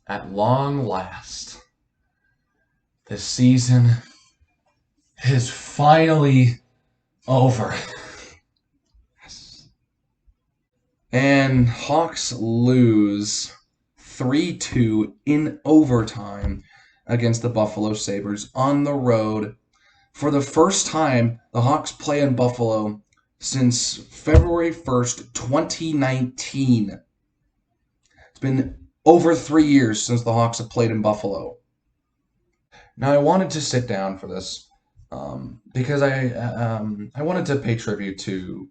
At long last, the season is finally over. And Hawks lose 3-2 in overtime against the Buffalo Sabres on the road. For the first time, the Hawks play in Buffalo since February 1st, 2019. It's been over 3 years since the Hawks have played in Buffalo. Now, I wanted to sit down for this because I wanted to pay tribute to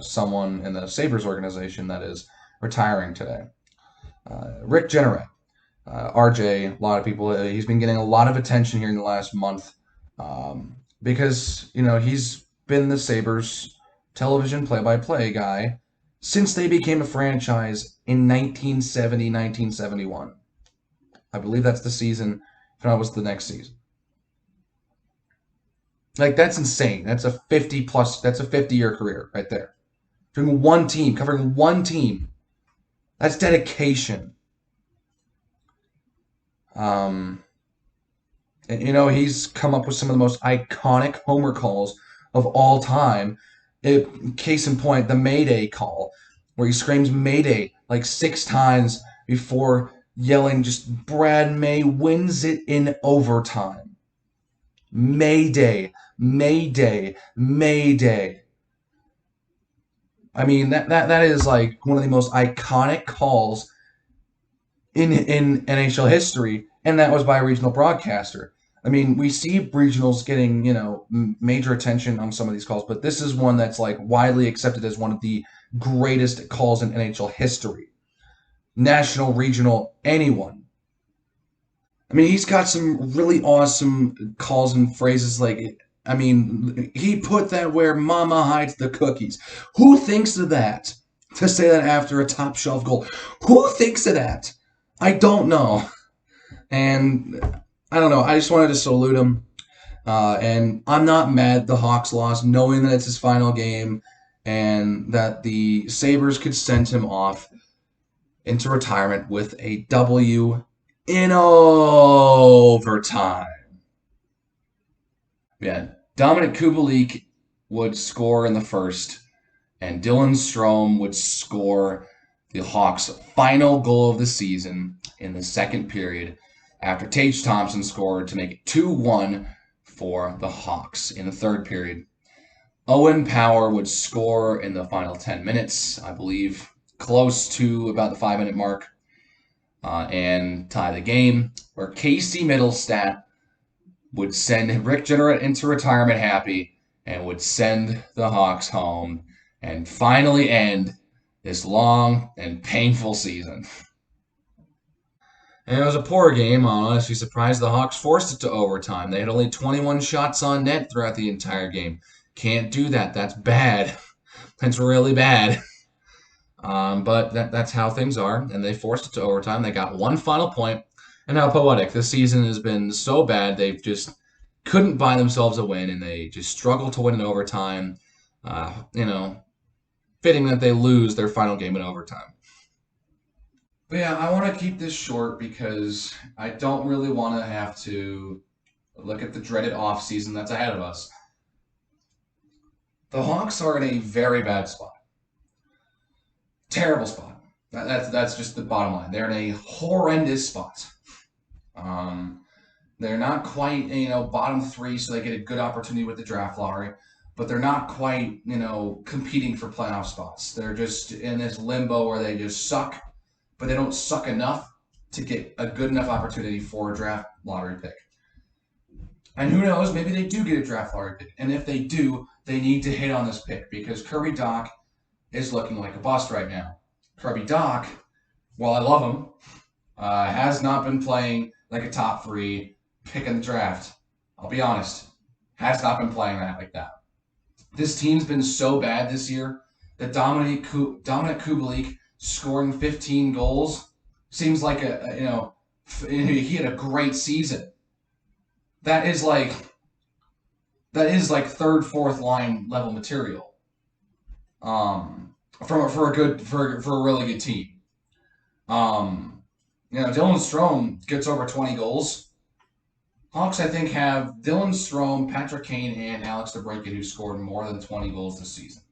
someone in the Sabres organization that is retiring today. Rick Jeanneret. RJ, a lot of people, he's been getting a lot of attention here in the last month because, he's been the Sabres television play-by-play guy since they became a franchise in 1970, 1971. I believe that's the season, if not, was the next season. Like, that's insane. That's a 50-year career right there. Doing one team, covering one team. That's dedication. And, he's come up with some of the most iconic homer calls of all time. Case in point, the Mayday call, where he screams Mayday like 6 times before yelling just Brad May wins it in overtime. Mayday, Mayday, Mayday. I mean, that is like one of the most iconic calls in NHL history, and that was by a regional broadcaster. I mean, we see regionals getting, major attention on some of these calls, but this is one that's like widely accepted as one of the greatest calls in NHL history. National, regional, anyone. I mean, he's got some really awesome calls and phrases like, I mean, he put that where mama hides the cookies. Who thinks of that? To say that after a top shelf goal. Who thinks of that? I don't know. And I don't know. I just wanted to salute him. And I'm not mad the Hawks lost, knowing that it's his final game and that the Sabres could send him off into retirement with a W in overtime. Yeah, Dominic Kubalik would score in the first, and Dylan Strome would score the Hawks' final goal of the season in the second period after Tage Thompson scored to make it 2-1 for the Hawks in the third period. Owen Power would score in the final 10 minutes, I believe, close to about the 5-minute mark, and tie the game, where Casey Middlestat would send Rick Jeanneret into retirement happy and would send the Hawks home and finally end this long and painful season. And it was a poor game. I'm honestly surprised the Hawks forced it to overtime. They had only 21 shots on net throughout the entire game. Can't do that. That's bad. That's really bad. But that's how things are, and they forced it to overtime. They got one final point, and how poetic. This season has been so bad, they've just couldn't buy themselves a win, and they just struggled to win in overtime. Fitting that they lose their final game in overtime. But yeah, I want to keep this short because I don't really want to have to look at the dreaded offseason that's ahead of us. The Hawks are in a very bad spot. Terrible spot. That's just the bottom line. They're in a horrendous spot. They're not quite, bottom three, so they get a good opportunity with the draft lottery, but they're not quite, competing for playoff spots. They're just in this limbo where they just suck, but they don't suck enough to get a good enough opportunity for a draft lottery pick. And who knows, maybe they do get a draft lottery pick. And if they do, they need to hit on this pick because Kirby Dach is looking like a bust right now. Kirby Dach, while I love him, has not been playing like a top 3 pick in the draft. I'll be honest. Has not been playing that like that. This team's been so bad this year that Dominic Kubalik scoring 15 goals seems like he had a great season. That is like third, fourth line level material. For a really good team. Dylan Strome gets over 20 goals. Hawks, I think, have Dylan Strome, Patrick Kane, and Alex DeBrincat who scored more than 20 goals this season.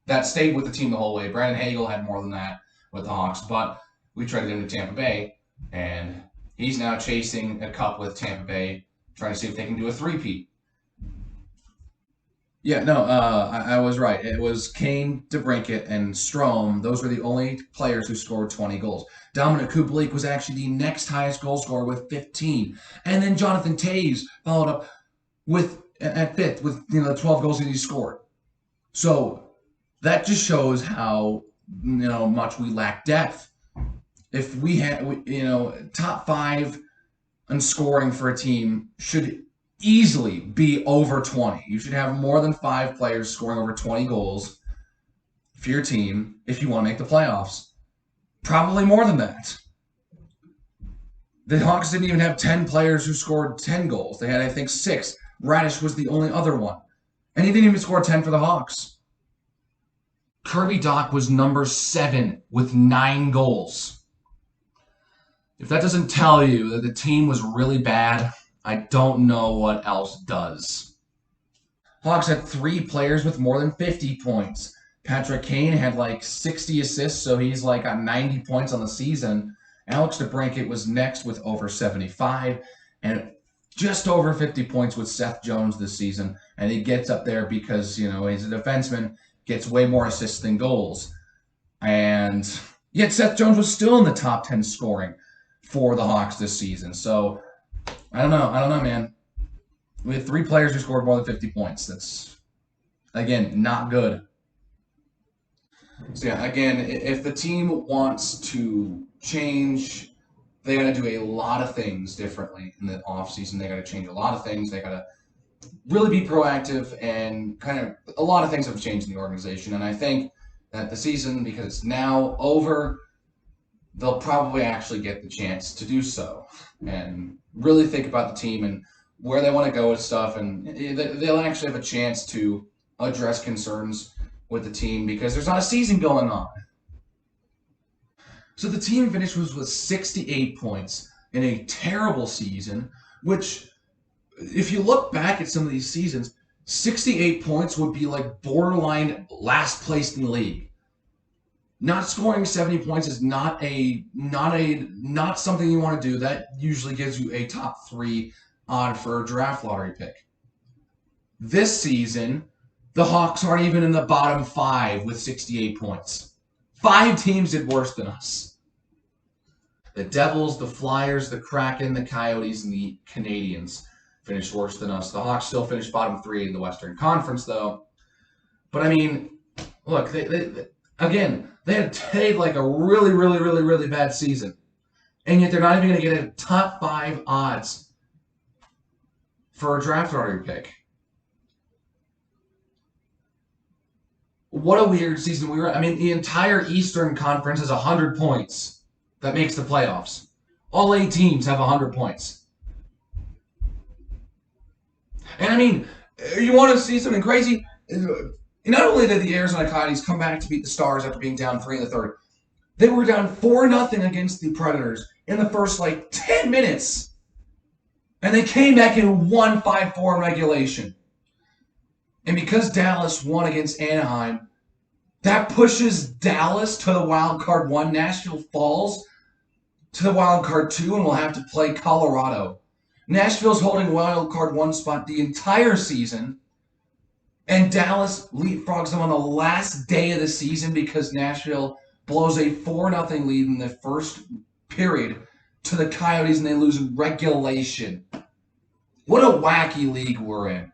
That stayed with the team the whole way. Brandon Hagel had more than that with the Hawks, but we traded him to Tampa Bay, and he's now chasing a cup with Tampa Bay, trying to see if they can do a three-peat. Yeah, no, I was right. It was Kane, DeBrincat, and Strome. Those were the only players who scored 20 goals. Dominic Kubalik was actually the next highest goal scorer with 15. And then Jonathan Toews followed up with at fifth with the 12 goals that he scored. So that just shows how much we lack depth. If we had top 5 in scoring for a team should easily be over 20. You should have more than 5 players scoring over 20 goals for your team if you want to make the playoffs. Probably more than that. The Hawks didn't even have 10 players who scored 10 goals. They had, I think, 6. Radish was the only other one. And he didn't even score 10 for the Hawks. Kirby Dach was number 7 with 9 goals. If that doesn't tell you that the team was really bad, I don't know what else does. Hawks had 3 players with more than 50 points. Patrick Kane had like 60 assists, so he's like got 90 points on the season. Alex DeBrincat was next with over 75, and just over 50 points with Seth Jones this season. And he gets up there because, he's a defenseman, gets way more assists than goals. And yet Seth Jones was still in the top 10 scoring for the Hawks this season. So I don't know, man. We had 3 players who scored more than 50 points. That's, again, not good. So, yeah, again, if the team wants to change, they got to do a lot of things differently in the offseason. They got to change a lot of things. They got to really be proactive, and kind of a lot of things have changed in the organization. And I think that the season, because it's now over, they'll probably actually get the chance to do so and really think about the team and where they want to go with stuff. And they'll actually have a chance to address concerns with the team because there's not a season going on. So the team finished with 68 points in a terrible season, which, if you look back at some of these seasons, 68 points would be like borderline last place in the league. Not scoring 70 points is not something you want to do. That usually gives you a top 3 odd for a draft lottery pick. This season, the Hawks aren't even in the bottom 5 with 68 points. 5 teams did worse than us. The Devils, the Flyers, the Kraken, the Coyotes, and the Canadiens finished worse than us. The Hawks still finished bottom 3 in the Western Conference, though. But, I mean, look, they had like a really, really, really, really bad season. And yet they're not even going to get a top 5 odds for a draft lottery pick. What a weird season we were. I mean, the entire Eastern Conference has 100 points that makes the playoffs. All 8 teams have 100 points. And I mean, you want to see something crazy? Not only did the Arizona Coyotes come back to beat the Stars after being down 3 in the third, they were down 4-0 against the Predators in the first 10 minutes. And they came back and won 5-4 in regulation. And because Dallas won against Anaheim, that pushes Dallas to the wild card 1. Nashville falls to the wild card 2 and will have to play Colorado. Nashville's holding wild card 1 spot the entire season, and Dallas leapfrogs them on the last day of the season because Nashville blows a 4-0 lead in the first period to the Coyotes, and they lose in regulation. What a wacky league we're in.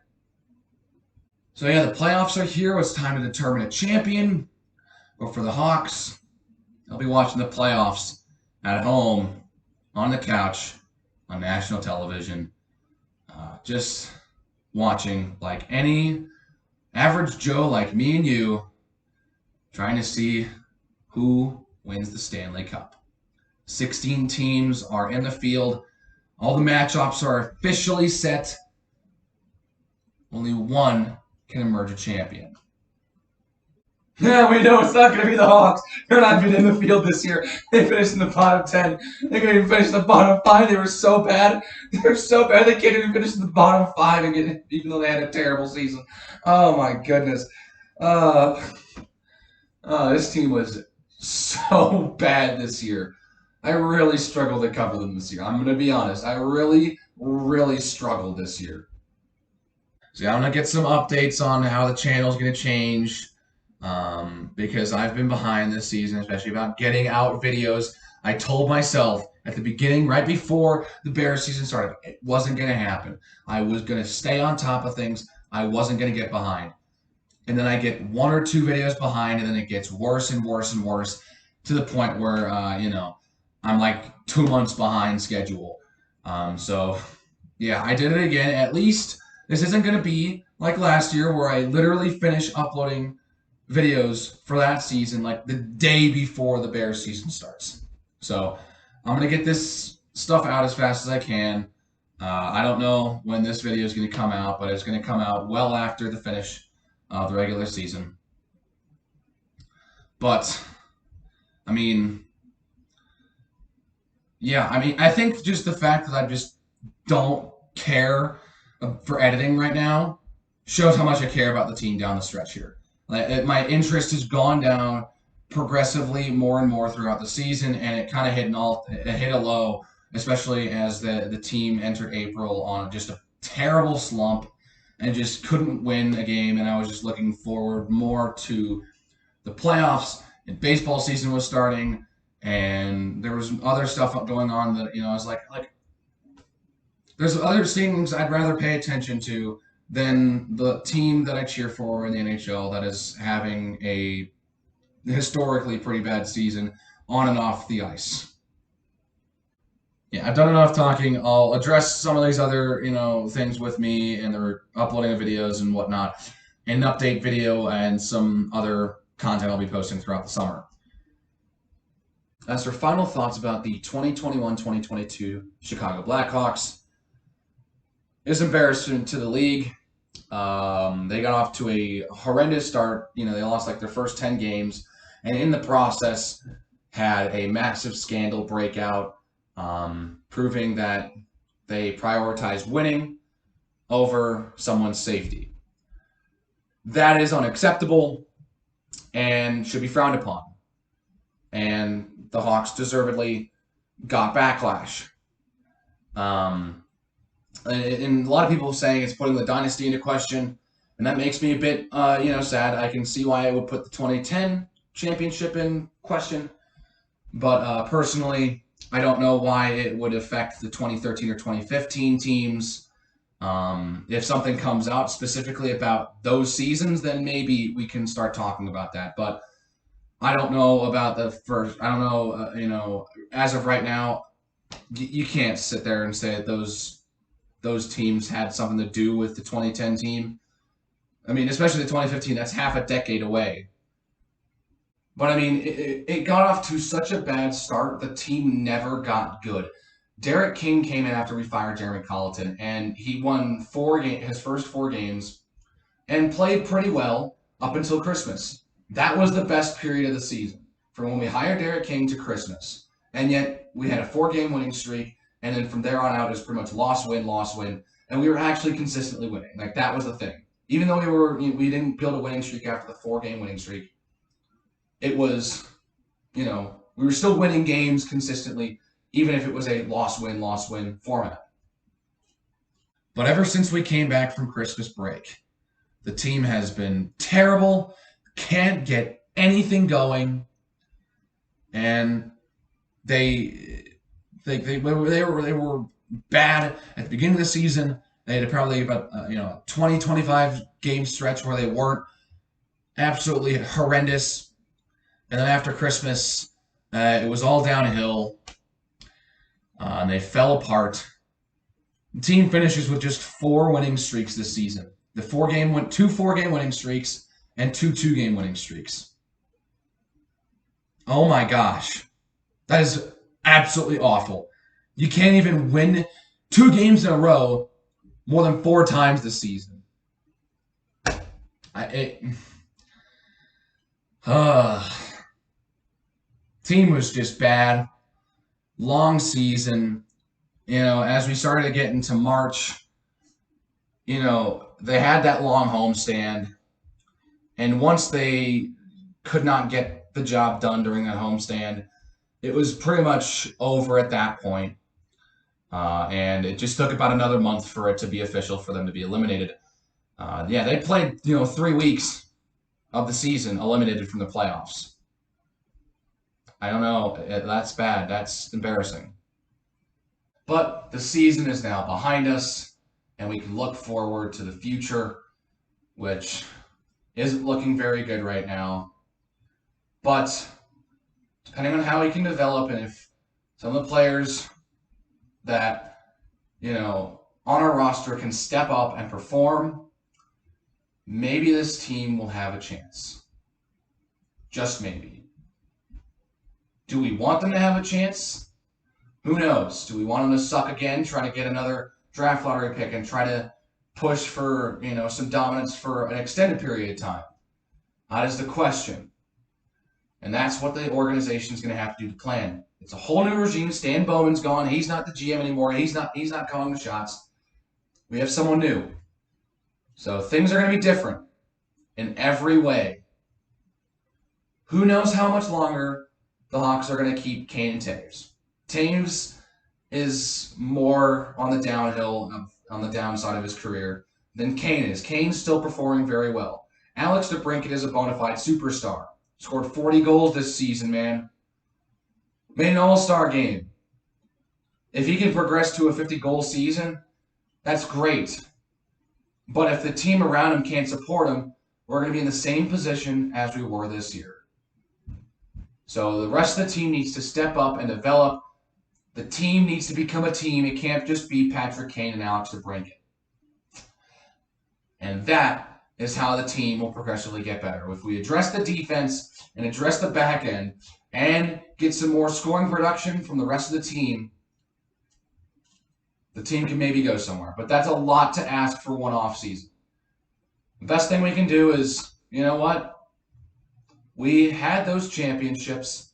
So, yeah, the playoffs are here. It's time to determine a champion. But for the Hawks, they'll be watching the playoffs at home, on the couch, on national television. Just watching like any average Joe like me and you, trying to see who wins the Stanley Cup. 16 teams are in the field. All the matchups are officially set. Only one can emerge a champion. Yeah, we know it's not going to be the Hawks. They're not even in the field this year. They finished in the bottom 10. They couldn't even finish in the bottom 5. They were so bad. They were so bad they can't even finish in the bottom 5 and get, even though they had a terrible season. Oh my goodness. Uh, this team was so bad this year. I really struggled to cover them this year. I'm going to be honest. I really, really struggled this year. So yeah, I'm going to get some updates on how the channel's going to change. Because I've been behind this season, especially about getting out videos. I told myself at the beginning, right before the Bears season started, it wasn't going to happen. I was going to stay on top of things. I wasn't going to get behind. And then I get 1 or 2 videos behind, and then it gets worse and worse and worse to the point where, I'm like 2 months behind schedule. So, yeah, I did it again. At least this isn't going to be like last year where I literally finish uploading videos for that season like the day before the Bears season starts. So I'm going to get this stuff out as fast as I can. I don't know when this video is going to come out, but it's going to come out well after the finish of the regular season. But, I mean, yeah, I think just the fact that I just don't care for editing right now shows how much I care about the team down the stretch here. My interest has gone down progressively more and more throughout the season, and it kind of hit a low, especially as the team entered April on just a terrible slump and just couldn't win a game. And I was just looking forward more to the playoffs, and baseball season was starting, and there was other stuff going on that I was like there's other things I'd rather pay attention to than the team that I cheer for in the NHL that is having a historically pretty bad season on and off the ice. Yeah, I've done enough talking. I'll address some of these other, things with me and the uploading of videos and whatnot, an update video and some other content I'll be posting throughout the summer. As for final thoughts about the 2021-2022 Chicago Blackhawks, it's embarrassing to the league. They got off to a horrendous start. They lost like their first 10 games, and in the process had a massive scandal breakout, proving that they prioritized winning over someone's safety. That is unacceptable and should be frowned upon. And the Hawks deservedly got backlash. And a lot of people saying it's putting the dynasty into question, and that makes me a bit, sad. I can see why it would put the 2010 championship in question, but personally, I don't know why it would affect the 2013 or 2015 teams. If something comes out specifically about those seasons, then maybe we can start talking about that. But I don't know about the first. I don't know. As of right now, you can't sit there and say that those teams had something to do with the 2010 team. I mean, especially the 2015. That's half a decade away. But I mean, it got off to such a bad start. The team never got good. Derek King came in after we fired Jeremy Colleton, and he won his first 4 games, and played pretty well up until Christmas. That was the best period of the season, from when we hired Derek King to Christmas. And yet we had a 4-game winning streak, and then from there on out it was pretty much loss win, and we were actually consistently winning. Like, that was the thing. Even though we didn't build a winning streak after the 4-game winning streak, it was, we were still winning games consistently, even if it was a loss-win format. But ever since we came back from Christmas break, the team has been terrible, can't get anything going, and they were bad at the beginning of the season. They had probably about 20-25 game stretch where they weren't, absolutely horrendous. And then after Christmas, it was all downhill, and they fell apart. The team finishes with just 4 winning streaks this season. The 2 4-game winning streaks and 2 2-game winning streaks. Oh my gosh. That is absolutely awful. You can't even win 2 games in a row more than 4 times this season. Team was just bad. Long season. As we started to get into March, they had that long homestand. And once they could not get the job done during that homestand, it was pretty much over at that point. And it just took about another month for it to be official for them to be eliminated. They played, 3 weeks of the season eliminated from the playoffs. I don't know. That's bad. That's embarrassing. But the season is now behind us, and we can look forward to the future, which isn't looking very good right now. But depending on how we can develop and if some of the players that, on our roster can step up and perform, maybe this team will have a chance. Just maybe. Do we want them to have a chance? Who knows? Do we want them to suck again, try to get another draft lottery pick and try to push for, some dominance for an extended period of time? That is the question. And that's what the organization is going to have to do to plan. It's a whole new regime. Stan Bowman's gone. He's not the GM anymore. He's not calling the shots. We have someone new. So things are going to be different in every way. Who knows how much longer the Hawks are going to keep Kane and Taves. Taves is more on the downhill, on the downside of his career than Kane is. Kane's still performing very well. Alex DeBrincat is a bona fide superstar. Scored 40 goals this season, man. Made an all-star game. If he can progress to a 50-goal season, that's great. But if the team around him can't support him, we're going to be in the same position as we were this year. So the rest of the team needs to step up and develop. The team needs to become a team. It can't just be Patrick Kane and Alex DeBrincat. And that is how the team will progressively get better. If we address the defense and address the back end and get some more scoring production from the rest of the team can maybe go somewhere. But that's a lot to ask for one off season. The best thing we can do is, you know what? We had those championships.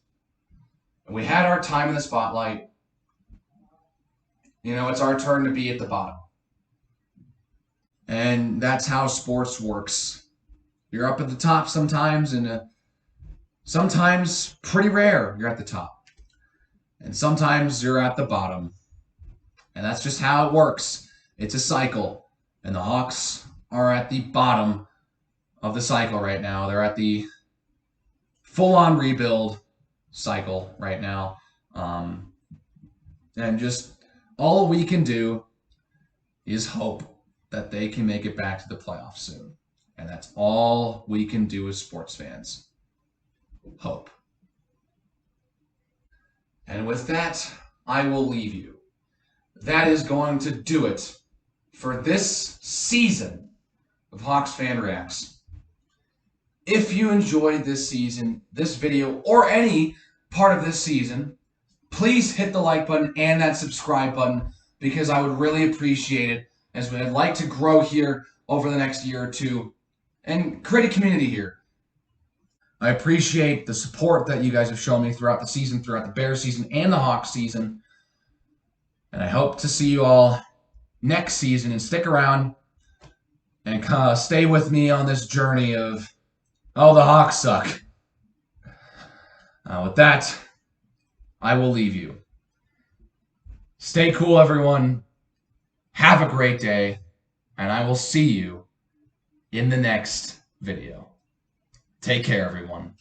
And we had our time in the spotlight. It's our turn to be at the bottom. And that's how sports works. You're up at the top sometimes, and sometimes, pretty rare, you're at the top. And sometimes you're at the bottom. And that's just how it works. It's a cycle. And the Hawks are at the bottom of the cycle right now. They're at the full-on rebuild cycle right now. And just all we can do is hope that they can make it back to the playoffs soon. And that's all we can do as sports fans. Hope. And with that, I will leave you. That is going to do it for this season of Hawks Fan Reacts. If you enjoyed this season, this video, or any part of this season, please hit the like button and that subscribe button because I would really appreciate it as I'd like to grow here over the next year or two and create a community here. I appreciate the support that you guys have shown me throughout the season, throughout the Bears season and the Hawks season. And I hope to see you all next season and stick around and stay with me on this journey of, oh, the Hawks suck. With that, I will leave you. Stay cool, everyone. Have a great day, and I will see you in the next video. Take care, everyone.